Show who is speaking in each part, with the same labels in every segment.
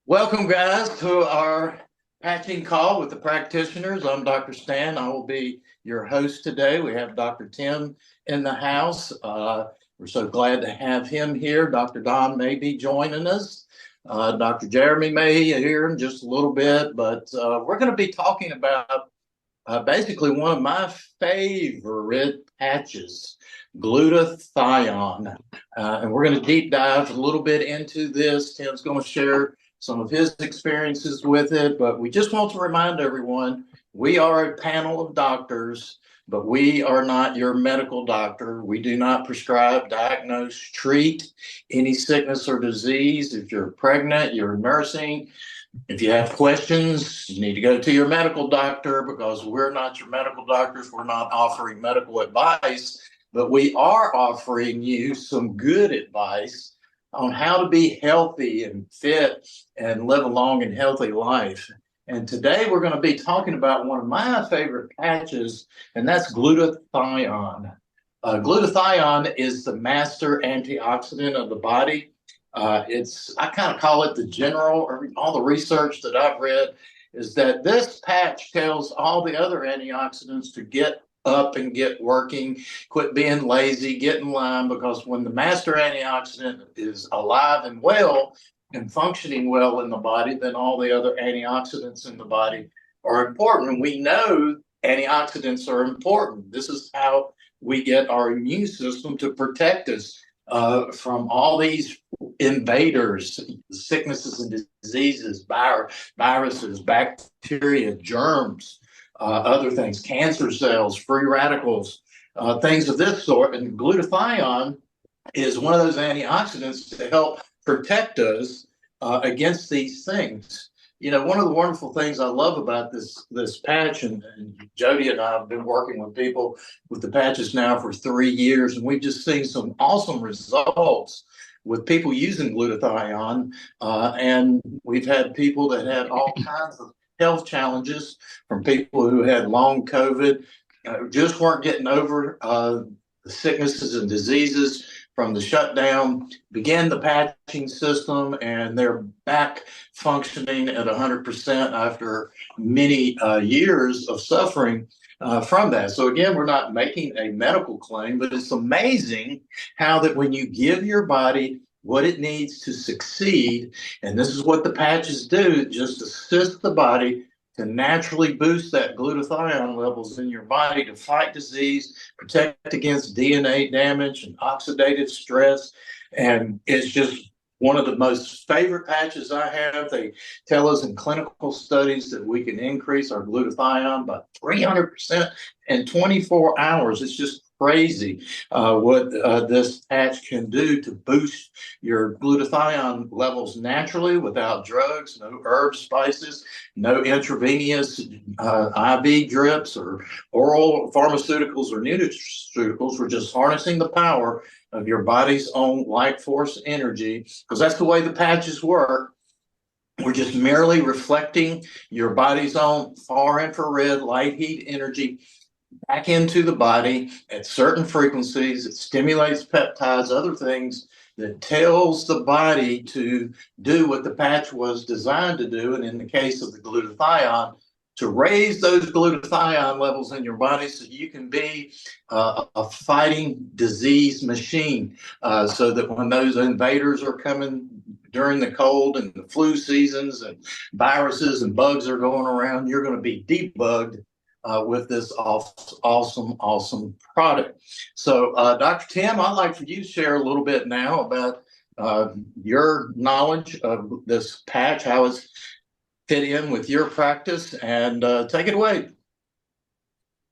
Speaker 1: Welcome, guys, to our patching call with the practitioners. I'm Dr. Stan. I will be your host today. We have Dr. Tim in the house. We're so glad to have him here. Dr. Don may be joining us. Dr. Jeremy may here in just a little bit, but we're going to be talking about basically one of my favorite patches, glutathione. And we're going to deep dive a little bit into this. Tim's going to share some of his experiences with it, but we just want to remind everyone we are a panel of doctors, but we are not your medical doctor. We do not prescribe, diagnose, treat any sickness or disease. If you're pregnant, you're nursing, if you have questions, you need to go to your medical doctor because we're not your medical doctors. We're not offering medical advice, but we are offering you some good advice on how to be healthy and fit and live a long and healthy life. And today we're going to be talking about one of my favorite patches, and that's glutathione. Glutathione is the master antioxidant of the body. I kind of call it the general, or all the research that I've read is that this patch tells all the other antioxidants to get up and get working, quit being lazy, get in line, because when the master antioxidant is alive and well and functioning well in the body, then all the other antioxidants in the body are important. And we know antioxidants are important. This is how we get our immune system to protect us from all these invaders, sicknesses and diseases, viruses, bacteria, germs, other things, cancer cells, free radicals, things of this sort. And glutathione is one of those antioxidants to help protect us against these things. You know, one of the wonderful things I love about this patch, and Jody and I have been working with people with the patches now for 3 years, and we've just seen some awesome results with people using glutathione. And we've had people that had all kinds of health challenges, from people who had long COVID, just weren't getting over the sicknesses and diseases from the shutdown, began the patching system, and they're back functioning at 100% after many years of suffering from that. So again, we're not making a medical claim, but it's amazing how that when you give your body what it needs to succeed, and this is what the patches do, just assist the body to naturally boost that glutathione levels in your body to fight disease, protect against DNA damage and oxidative stress. And it's just one of the most favorite patches I have. They tell us in clinical studies that we can increase our glutathione by 300% in 24 hours. It's just crazy what this patch can do to boost your glutathione levels naturally without drugs, no herbs, spices, no intravenous IV drips or oral pharmaceuticals or nutraceuticals. We're just harnessing the power of your body's own life force energy, because that's the way the patches work. We're just merely reflecting your body's own far infrared light heat energy back into the body at certain frequencies. It stimulates peptides, other things that tells the body to do what the patch was designed to do. And in the case of the glutathione, to raise those glutathione levels in your body so you can be a fighting disease machine, so that when those invaders are coming during the cold and the flu seasons and viruses and bugs are going around, you're going to be debugged with this awesome product. So, Dr. Tim, I'd like for you to share a little bit now about your knowledge of this patch, how it's fit in with your practice, and take it away.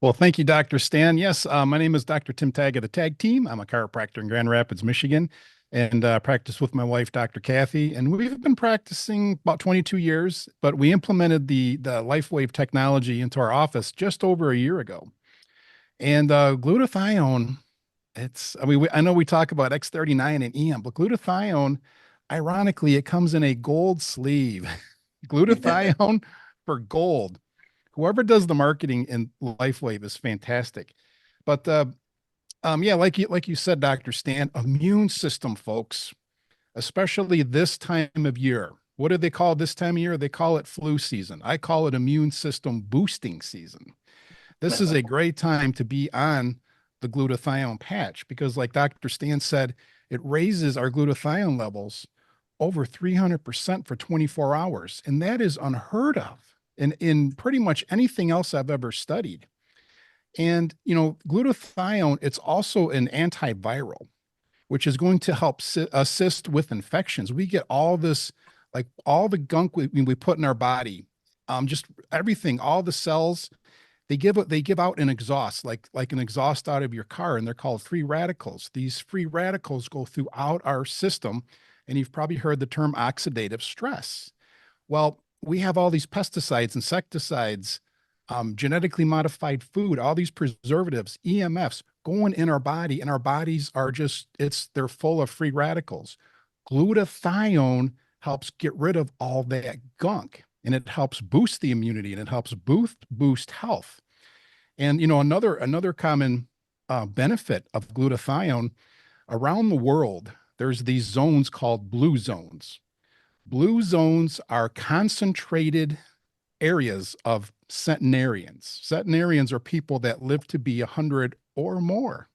Speaker 2: Well, thank you, Dr. Stan. Yes, my name is Dr. Tim Tagg of the Tag Team. I'm a chiropractor in Grand Rapids, Michigan, and practice with my wife, Dr. Kathy. And we've been practicing about 22 years, but we implemented the LifeWave technology into our office just over a year ago. And glutathione, I know we talk about X39 and EM, but glutathione, ironically, it comes in a gold sleeve. Glutathione for gold. Whoever does the marketing in LifeWave is fantastic. But yeah, like you said, Dr. Stan, immune system, folks, especially this time of year. What do they call this time of year? They call it flu season. I call it immune system boosting season. This is a great time to be on the glutathione patch because, like Dr. Stan said, it raises our glutathione levels over 300% for 24 hours. And that is unheard of in pretty much anything else I've ever studied. And, glutathione, it's also an antiviral, which is going to help assist with infections. We get all this, like all the gunk we put in our body, just everything, all the cells, they give out an exhaust, like an exhaust out of your car, and they're called free radicals. These free radicals go throughout our system, and you've probably heard the term oxidative stress. Well, we have all these pesticides, insecticides, genetically modified food, all these preservatives, EMFs going in our body, and our bodies are they're full of free radicals. Glutathione helps get rid of all that gunk, and it helps boost the immunity, and it helps boost health. And another common benefit of glutathione around the world, there's these zones called blue zones. Blue zones are concentrated areas of centenarians. Centenarians are people that live to be 100 or more.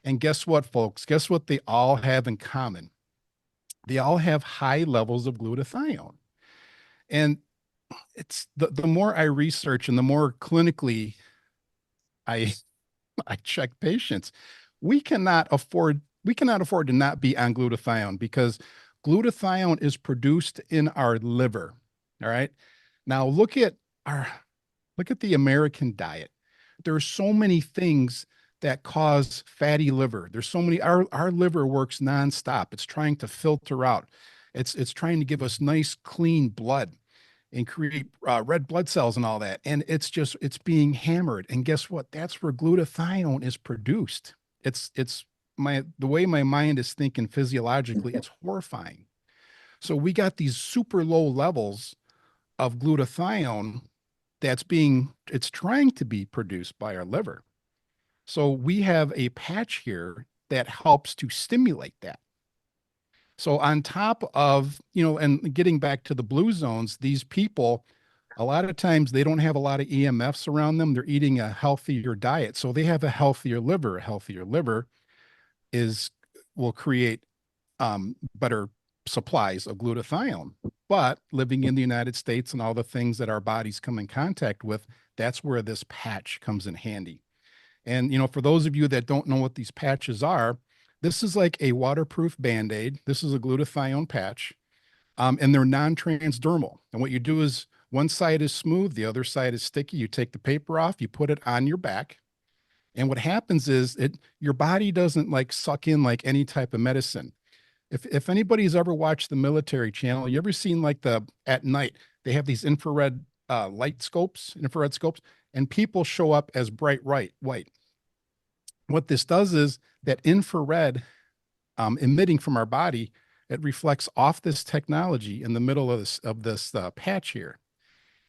Speaker 2: And guess what, folks? Guess what they all have in common? They all have high levels of glutathione. And it's the more I research and the more clinically I I check patients, we cannot afford to not be on glutathione because glutathione is produced in our liver. All right. Now look at the American diet. There's so many things that cause fatty liver. There's so many, our liver works nonstop. It's trying to filter out. It's trying to give us nice, clean blood and create red blood cells and all that. And it's being hammered. And guess what? That's where glutathione is produced. It's the way my mind is thinking physiologically, it's horrifying. So we got these super low levels of glutathione it's trying to be produced by our liver. So we have a patch here that helps to stimulate that. So on top of, and getting back to the blue zones, these people, a lot of times they don't have a lot of EMFs around them. They're eating a healthier diet. So they have a healthier liver. A healthier liver is will create better supplies of glutathione. But living in the United States and all the things that our bodies come in contact with, that's where this patch comes in handy. And, for those of you that don't know what these patches are, this is like a waterproof Band-Aid. This is a glutathione patch, and they're non-transdermal. And what you do is one side is smooth, the other side is sticky. You take the paper off, you put it on your back. And what happens is your body doesn't like suck in like any type of medicine. If anybody's ever watched the military channel, you ever seen like at night, they have these infrared infrared scopes, and people show up as bright white. What this does is that infrared emitting from our body, it reflects off this technology in the middle of this patch here.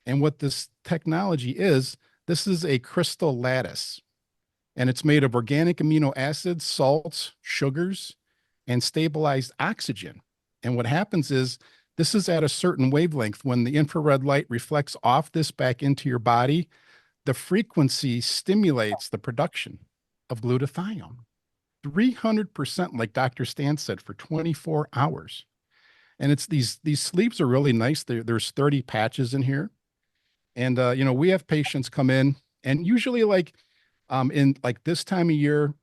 Speaker 2: And what this technology is, this is a crystal lattice, and it's made of organic amino acids, salts, sugars, and stabilized oxygen. And what happens is this is at a certain wavelength. When the infrared light reflects off this back into your body, the frequency stimulates the production of glutathione. 300%, like Dr. Stan said, for 24 hours. And it's these sleeves are really nice. There's 30 patches in here. And we have patients come in, and usually in like this time of year,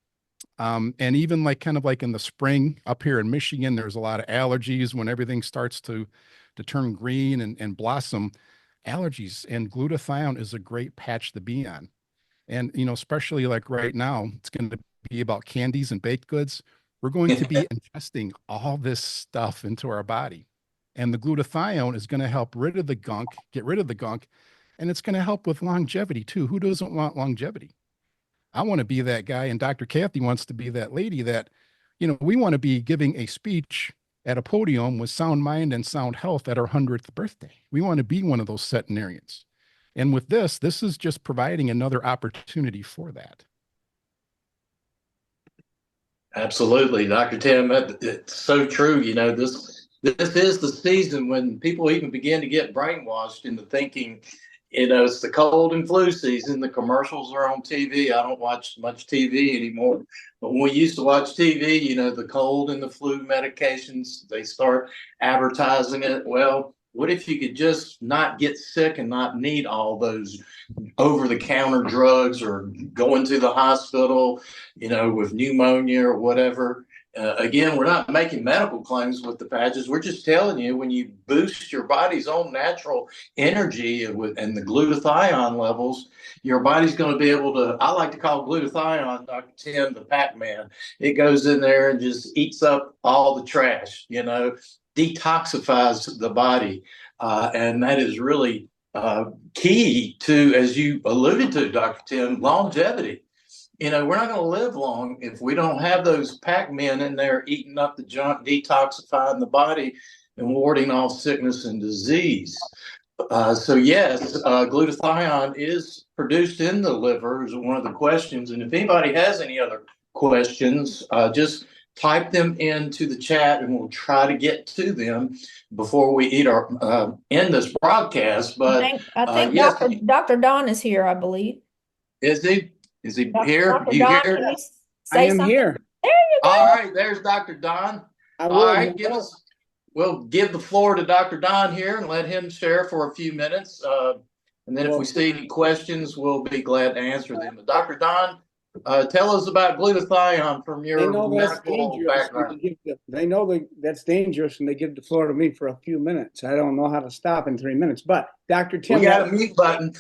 Speaker 2: and even like kind of like in the spring up here in Michigan, there's a lot of allergies when everything starts to turn green and blossom. Allergies, and glutathione is a great patch to be on. And especially like right now, it's going to be about candies and baked goods. We're going to be ingesting all this stuff into our body. And the glutathione is going to help get rid of the gunk, and it's going to help with longevity too. Who doesn't want longevity? I want to be that guy, and Dr. Kathy wants to be that lady that, we want to be giving a speech at a podium with sound mind and sound health at our 100th birthday. We want to be one of those centenarians. And with this is just providing another opportunity for that.
Speaker 1: Absolutely, Dr. Tim. It's so true. This this is the season when people even begin to get brainwashed into thinking, it's the cold and flu season. The commercials are on TV. I don't watch much TV anymore. But when we used to watch TV, the cold and the flu medications, they start advertising it. Well, what if you could just not get sick and not need all those over the counter drugs or going to the hospital, with pneumonia or whatever? Again, we're not making medical claims with the patches. We're just telling you when you boost your body's own natural energy and the glutathione levels, your body's going to be able to. I like to call glutathione, Dr. Tim, the Pac-Man. It goes in there and just eats up all the trash, detoxifies the body. And that is really key to, as you alluded to, Dr. Tim, longevity. We're not going to live long if we don't have those Pac-Men in there eating up the junk, detoxifying the body, and warding off sickness and disease. So yes, glutathione is produced in the liver is one of the questions. And if anybody has any other questions, just type them into the chat and we'll try to get to them before we end this broadcast. But
Speaker 3: I think
Speaker 1: yes,
Speaker 3: Dr. Don is here, I believe.
Speaker 1: is he? Is he here?
Speaker 3: Dr.
Speaker 1: Do you
Speaker 3: Don,
Speaker 1: hear?
Speaker 3: can you
Speaker 4: I
Speaker 3: say
Speaker 4: am
Speaker 3: something?
Speaker 4: here.
Speaker 3: There you go.
Speaker 1: All right, there's Dr. Don. All right, we'll give the floor to Dr. Don here and let him share for a few minutes. And then if we see any questions, we'll be glad to answer them. But Dr. Don, tell us about glutathione from your medical background.
Speaker 4: They know that's dangerous, and they give the floor to me for a few minutes. I don't know how to stop in 3 minutes. But Dr. Tim,
Speaker 1: we got a mute button.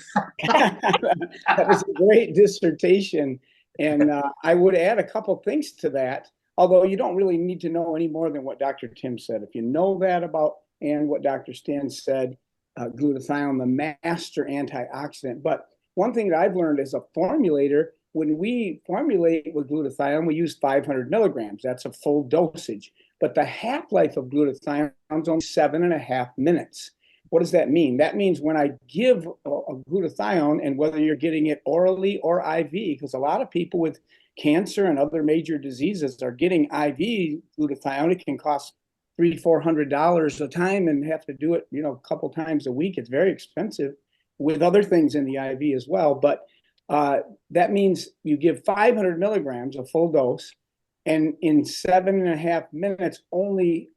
Speaker 4: That was a great dissertation, and I would add a couple things to that. Although you don't really need to know any more than what Dr. Tim said. If you know that about and what Dr. Stan said, glutathione, the master antioxidant. But one thing that I've learned as a formulator, when we formulate with glutathione, we use 500 milligrams. That's a full dosage. But the half-life of glutathione is only 7.5 minutes. What does that mean? That means when I give a glutathione, and whether you're getting it orally or IV, because a lot of people with cancer and other major diseases are getting IV glutathione, it can cost $300-400 a time and have to do it, a couple times a week. It's very expensive with other things in the IV as well. But that means you give 500 milligrams, a full dose, and in 7.5 minutes, only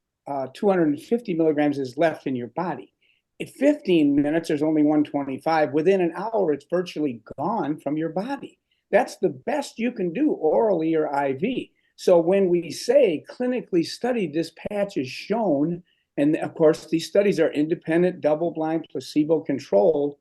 Speaker 4: 250 milligrams is left in your body. At 15 minutes, there's only 125. Within an hour, it's virtually gone from your body. That's the best you can do orally or IV. So when we say clinically studied, this patch is shown, and of course, these studies are independent, double-blind, placebo-controlled.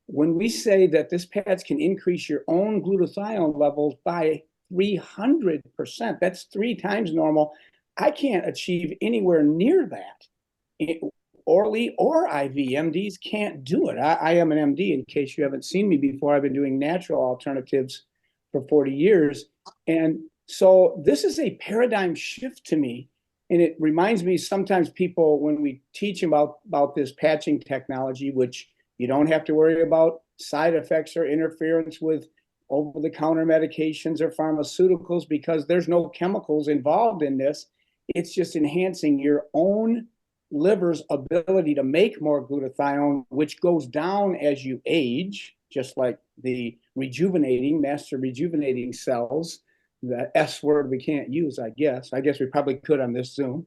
Speaker 4: When we say that this patch can increase your own glutathione levels by 300%, that's 3 times normal. I can't achieve anywhere near that. Orally or IV. MDs can't do it. I am an MD, in case you haven't seen me before. I've been doing natural alternatives for 40 years. And so this is a paradigm shift to me. And it reminds me, sometimes people, when we teach about this patching technology, which you don't have to worry about side effects or interference with over-the-counter medications or pharmaceuticals, because there's no chemicals involved in this. It's just enhancing your own liver's ability to make more glutathione, which goes down as you age, just like the master rejuvenating cells, the S word we can't use, I guess. I guess we probably could on this Zoom.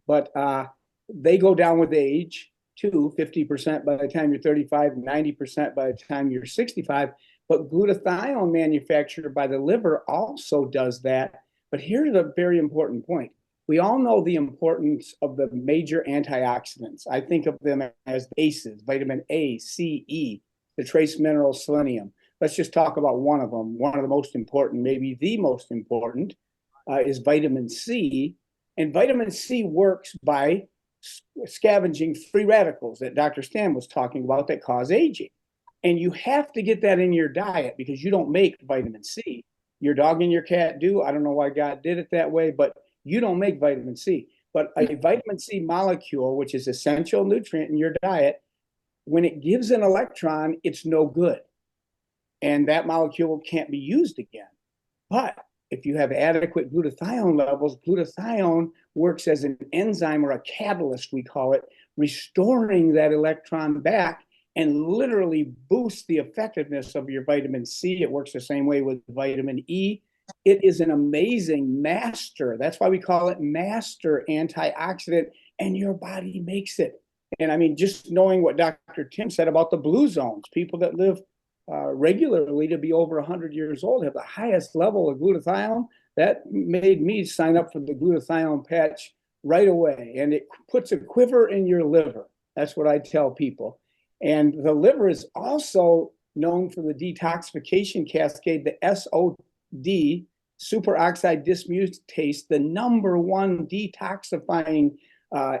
Speaker 4: But they go down with age too, 50% by the time you're 35, 90% by the time you're 65. But glutathione manufactured by the liver also does that. But here's a very important point. We all know the importance of the major antioxidants. I think of them as ACEs, vitamin A, C, E, the trace mineral selenium. Let's just talk about one of them. One of the most important, maybe the most important, is vitamin C. And vitamin C works by scavenging free radicals that Dr. Stan was talking about that cause aging. And you have to get that in your diet because you don't make vitamin C. Your dog and your cat do. I don't know why God did it that way, but you don't make vitamin C. But a vitamin C molecule, which is essential nutrient in your diet, when it gives an electron, it's no good. And that molecule can't be used again. But if you have adequate glutathione levels, glutathione works as an enzyme or a catalyst, we call it, restoring that electron back and literally boosts the effectiveness of your vitamin C. It works the same way with vitamin E. It is an amazing master. That's why we call it master antioxidant, and your body makes it. And I mean, just knowing what Dr. Tim said about the blue zones, people that live regularly to be over 100 years old have the highest level of glutathione. That made me sign up for the glutathione patch right away. And it puts a quiver in your liver. That's what I tell people. And the liver is also known for the detoxification cascade, the SOD, superoxide dismutase, the number one detoxifying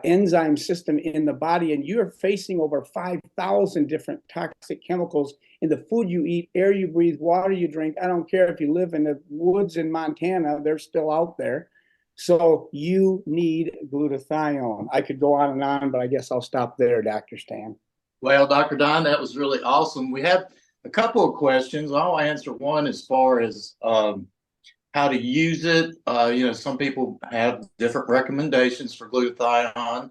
Speaker 4: enzyme system in the body. And you're facing over 5,000 different toxic chemicals in the food you eat, air you breathe, water you drink. I don't care if you live in the woods in Montana, they're still out there. So you need glutathione. I could go on, but I guess I'll stop there, Dr. Stan.
Speaker 1: Well, Dr. Don, that was really awesome. We have a couple of questions. I'll answer one as far as how to use it. Some people have different recommendations for glutathione.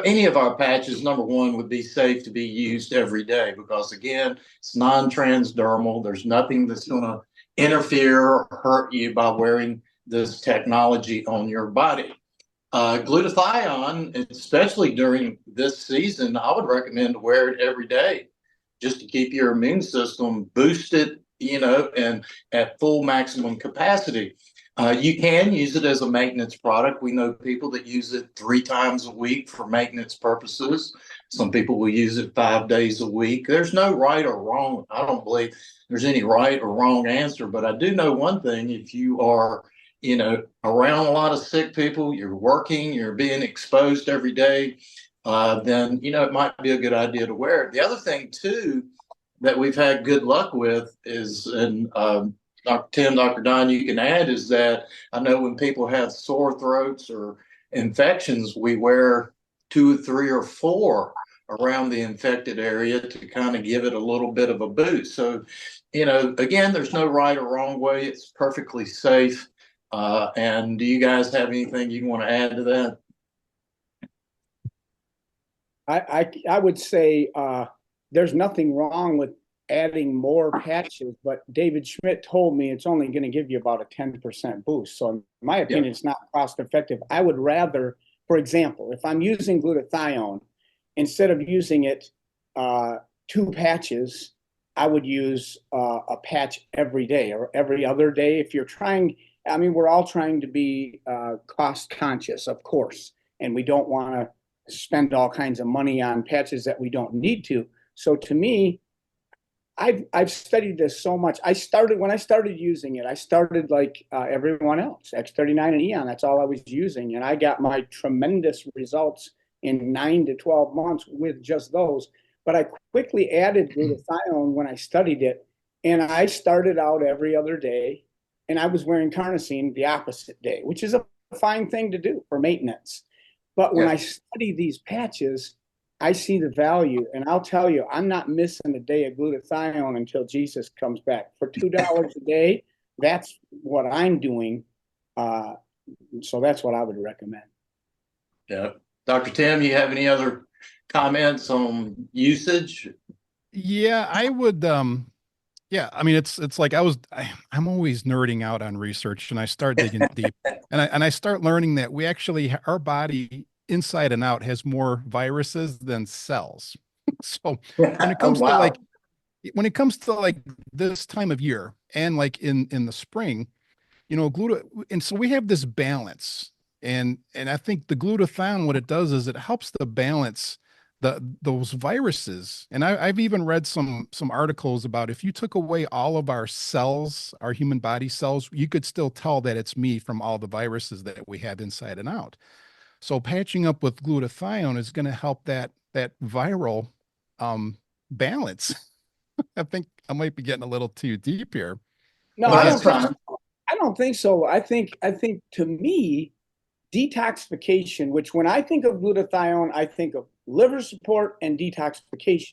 Speaker 1: Any of our patches, number one, would be safe to be used every day because, again, it's non-transdermal. There's nothing that's going to interfere or hurt you by wearing this technology on your body. Glutathione, especially during this season, I would recommend to wear it every day just to keep your immune system boosted, and at full maximum capacity. You can use it as a maintenance product. We know people that use it 3 times a week for maintenance purposes. Some people will use it 5 days a week. There's no right or wrong. I don't believe there's any right or wrong answer, but I do know one thing. If you are, around a lot of sick people, you're working, you're being exposed every day, then, it might be a good idea to wear it. The other thing, too, that we've had good luck with is, and Dr. Tim, Dr. Don, you can add, is that I know when people have sore throats or infections, we wear 2, 3, or 4 around the infected area to kind of give it a little bit of a boost. So, again, there's no right or wrong way. It's perfectly safe. And do you guys have anything you want to add to that?
Speaker 4: I would say there's nothing wrong with adding more patches, but David Schmidt told me it's only going to give you about a 10% boost. So in my opinion, It's not cost effective. I would rather, for example, if I'm using glutathione, instead of using it 2 patches, I would use a patch every day or every other day. If you're trying, we're all trying to be cost conscious, of course, and we don't want to spend all kinds of money on patches that we don't need to. So to me, I've studied this so much. When I started using it, I started like everyone else, X39 and Eon. That's all I was using, and I got my tremendous results in 9 to 12 months with just those. But I quickly added glutathione when I studied it, and I started out every other day, and I was wearing carnosine the opposite day, which is a fine thing to do for maintenance. But when I study these patches, I see the value, and I'll tell you, I'm not missing a day of glutathione until Jesus comes back. For $2 a day, that's what I'm doing. So that's what I would recommend.
Speaker 1: Yeah. Dr. Tim, you have any other comments on usage?
Speaker 2: Yeah, I would. It's like I'm always nerding out on research, and I start digging deep, and I start learning that we actually, our body inside and out has more viruses than cells. So when it comes to like this time of year and like in the spring, and so we have this balance, and I think the glutathione, what it does is it helps to balance those viruses. And I've even read some articles about if you took away all of our cells, our human body cells, you could still tell that it's me from all the viruses that we have inside and out. So patching up with glutathione is going to help that viral balance. I think I might be getting a little too deep here.
Speaker 4: No,
Speaker 1: I
Speaker 4: don't think so. I think to me, detoxification, which when I think of glutathione, I think of liver support and detoxification.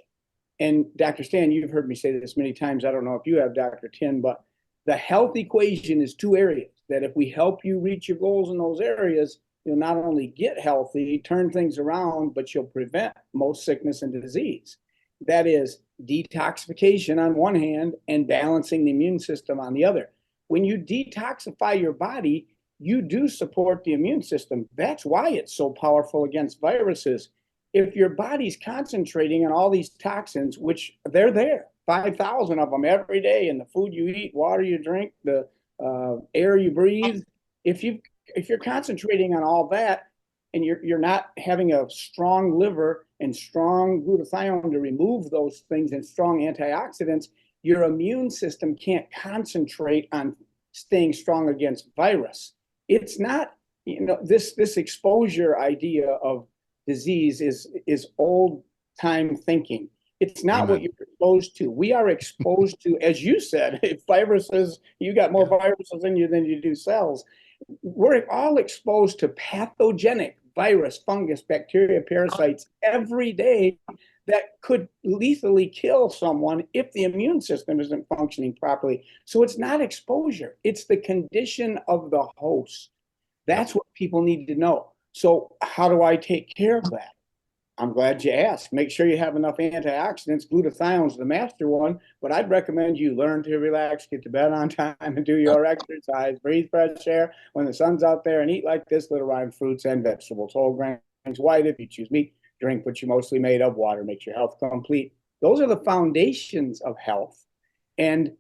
Speaker 4: And Dr. Stan, you've heard me say this many times. I don't know if you have, Dr. Tim, but The health equation is two areas that if we help you reach your goals in those areas, you'll not only get healthy, turn things around, but you'll prevent most sickness and disease. That is detoxification on one hand and balancing the immune system on the other. When you detoxify your body, you do support the immune system. That's why it's so powerful against viruses. If your body's concentrating on all these toxins, which they're there, 5,000 of them every day in the food you eat, water you drink, the air you breathe, if you're concentrating on all that and you're not having a strong liver and strong glutathione to remove those things and strong antioxidants, your immune system can't concentrate on staying strong against virus. It's not, this exposure idea of disease is old time thinking. It's not what you're exposed to. We are exposed to, as you said, viruses. You got more viruses in you than you do cells. We're all exposed to pathogenic virus, fungus, bacteria, parasites every day that could lethally kill someone if the immune system isn't functioning properly. So it's not exposure. It's the condition of the host. That's what people need to know. So how do I take care of that? I'm glad you asked. Make sure you have enough antioxidants. Glutathione's the master one, but I'd recommend you learn to relax, get to bed on time, and do your exercise. Breathe fresh air when the sun's out there, and eat like this: little ripe fruits and vegetables, whole grains, white if you choose meat. Drink what you're mostly made of. Water makes your health complete. Those are the foundations of health. And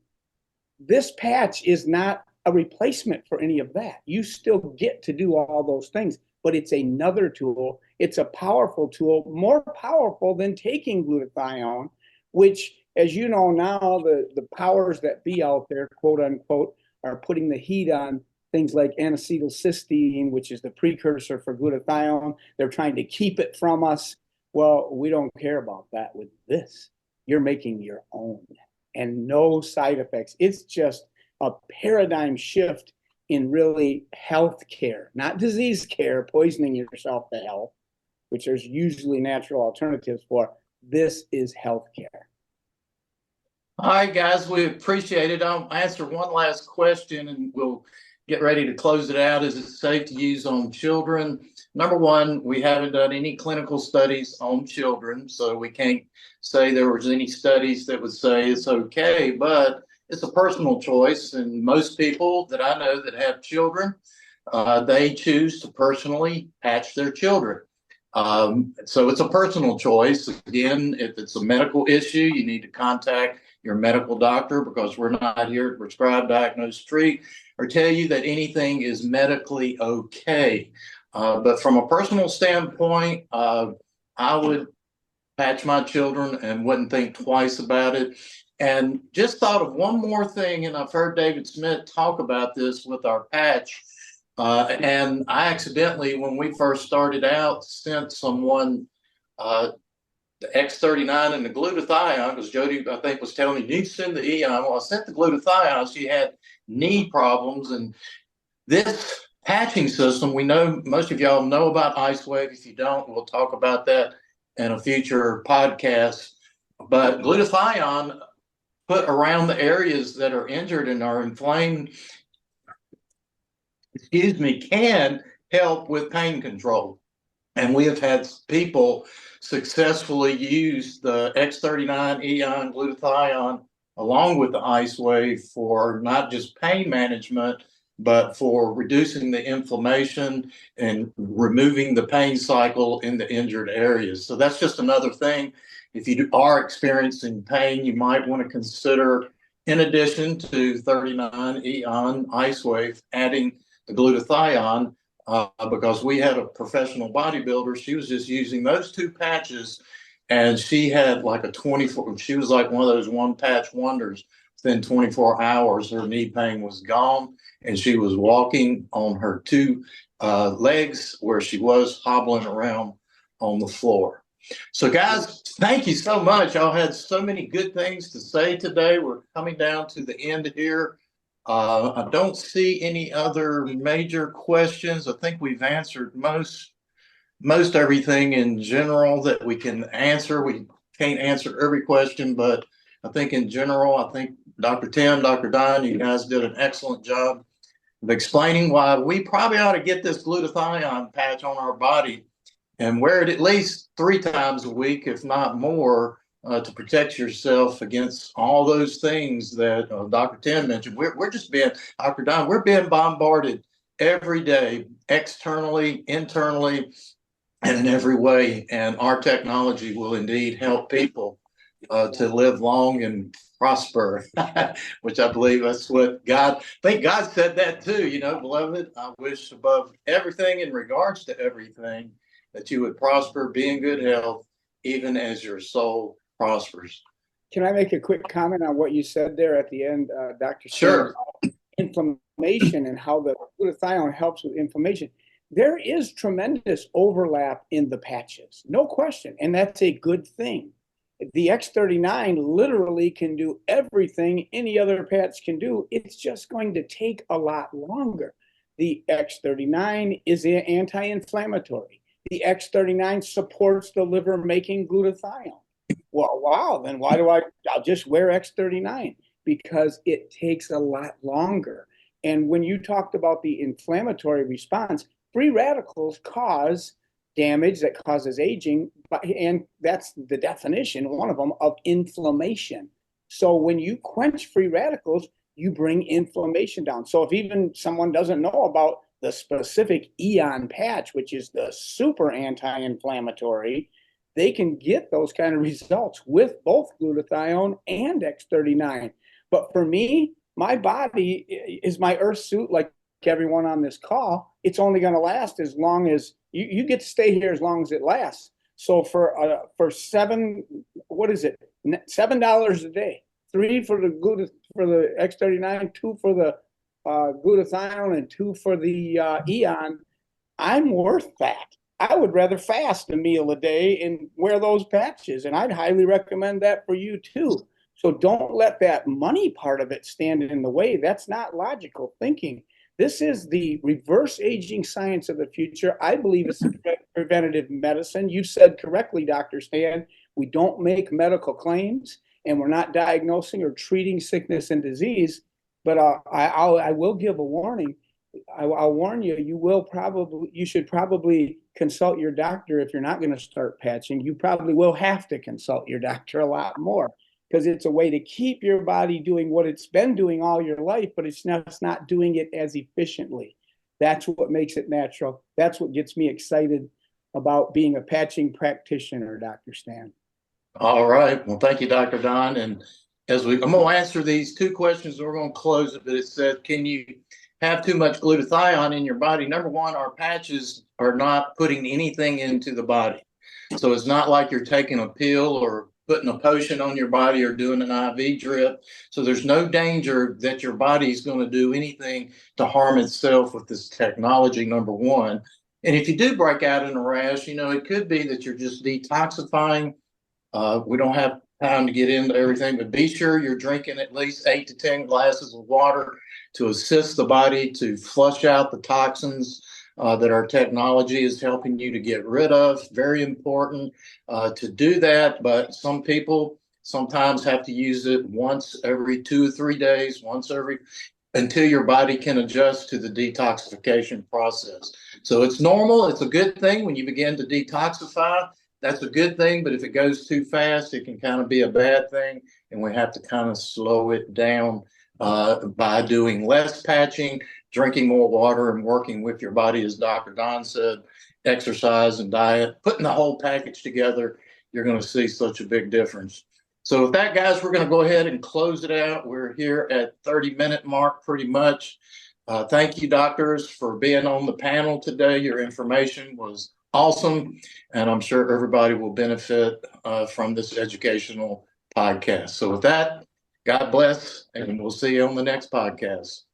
Speaker 4: this patch is not a replacement for any of that. You still get to do all those things, but it's another tool. It's a powerful tool, more powerful than taking glutathione, which, as you know now, the powers that be out there, quote unquote, are putting the heat on things like N-acetylcysteine, which is the precursor for glutathione. They're trying to keep it from us. Well, we don't care about that with this. You're making your own and no side effects. It's just a paradigm shift in really health care, not disease care, poisoning yourself to health, which there's usually natural alternatives for. This is health care.
Speaker 1: All right, guys, we appreciate it. I'll answer one last question and we'll get ready to close it out. Is it safe to use on children? Number one, we haven't done any clinical studies on children, so we can't say there was any studies that would say it's okay, but it's a personal choice. And most people that I know that have children, they choose to personally patch their children. So it's a personal choice. Again, if it's a medical issue, you need to contact your medical doctor, because we're not here to prescribe, diagnose, treat, or tell you that anything is medically okay. But from a personal standpoint, I would patch my children and wouldn't think twice about it. And just thought of one more thing, and I've heard David Smith talk about this with our patch. And I accidentally, when we first started out, sent someone the X39 and the glutathione, because Jody, I think, was telling me, you need to send the Eon. Well, I sent the glutathione. She had knee problems. And this patching system, we know, most of y'all know about IceWave. If you don't, we'll talk about that in a future podcast. But glutathione put around the areas that are injured and are inflamed, can help with pain control. And we have had people successfully use the X39 Eon glutathione along with the IceWave for not just pain management, but for reducing the inflammation and removing the pain cycle in the injured areas. So that's just another thing. If you are experiencing pain, you might want to consider, in addition to 39 Eon IceWave, adding the glutathione, because we had a professional bodybuilder. She was just using those two patches, and she had like a 24, she was like one of those one patch wonders. Within 24 hours, her knee pain was gone, and she was walking on her two legs where she was hobbling around on the floor. So guys, thank you so much. Y'all had so many good things to say today. We're coming down to the end here. I don't see any other major questions. I think we've answered most everything in general that we can answer. We can't answer every question, but I think in general, I think Dr. Tim, Dr. Don, you guys did an excellent job of explaining why we probably ought to get this glutathione patch on our body and wear it at least 3 times a week, if not more, to protect yourself against all those things that Dr. Tim mentioned. We're just being, Dr. Don, we're being bombarded every day, externally, internally, and in every way. And our technology will indeed help people to live long and prosper, which I believe that's what God, I think God said that too, beloved, I wish above everything in regards to everything that you would prosper, be in good health, even as your soul prospers.
Speaker 4: Can I make a quick comment on what you said there at the end, Dr.
Speaker 1: Sure.
Speaker 4: Inflammation and how the glutathione helps with inflammation. There is tremendous overlap in the patches, no question, and that's a good thing. The X39 literally can do everything any other patch can do. It's just going to take a lot longer. The X39 is anti-inflammatory. The X39 supports the liver making glutathione. Well, wow, then why do I'll just wear X39? Because it takes a lot longer. And when you talked about the inflammatory response, free radicals cause damage that causes aging, and that's the definition, one of them, of inflammation. So when you quench free radicals, you bring inflammation down. So if even someone doesn't know about the specific EON patch, which is the super anti-inflammatory, they can get those kind of results with both glutathione and X39. But for me, my body is my earth suit, like everyone on this call. It's only going to last as long as you get to stay here as long as it lasts. So for $7 a day, 3 for the X39, 2 for the glutathione, and 2 for the EON, I'm worth that. I would rather fast a meal a day and wear those patches, and I'd highly recommend that for you too. So don't let that money part of it stand in the way. That's not logical thinking. This is the reverse aging science of the future. I believe it's preventative medicine. You said correctly, Dr. Stan, we don't make medical claims and we're not diagnosing or treating sickness and disease, but I will give a warning. I'll warn you, you should probably consult your doctor if you're not going to start patching. You probably will have to consult your doctor a lot more, because it's a way to keep your body doing what it's been doing all your life, but it's not doing it as efficiently. That's what makes it natural. That's what gets me excited about being a patching practitioner, Dr. Stan.
Speaker 1: All right. Well, thank you, Dr. Don. And I'm going to answer these 2 questions, and we're going to close it. But it said, can you have too much glutathione in your body? Number one, our patches are not putting anything into the body. So it's not like you're taking a pill or putting a potion on your body or doing an IV drip. So there's no danger that your body's going to do anything to harm itself with this technology, number one. And if you do break out in a rash, it could be that you're just detoxifying. We don't have time to get into everything, but be sure you're drinking at least 8 to 10 glasses of water to assist the body to flush out the toxins that our technology is helping you to get rid of. Very important to do that, but some people sometimes have to use it once every 2 or 3 days, until your body can adjust to the detoxification process. So it's normal. It's a good thing when you begin to detoxify. That's a good thing, but if it goes too fast, it can kind of be a bad thing, and we have to kind of slow it down by doing less patching, drinking more water, and working with your body, as Dr. Don said, exercise and diet, putting the whole package together. You're going to see such a big difference. So with that, guys, we're going to go ahead and close it out. We're here at 30-minute mark pretty much. Thank you, doctors, for being on the panel today. Your information was awesome, and I'm sure everybody will benefit from this educational podcast. So with that, God bless, and we'll see you on the next podcast.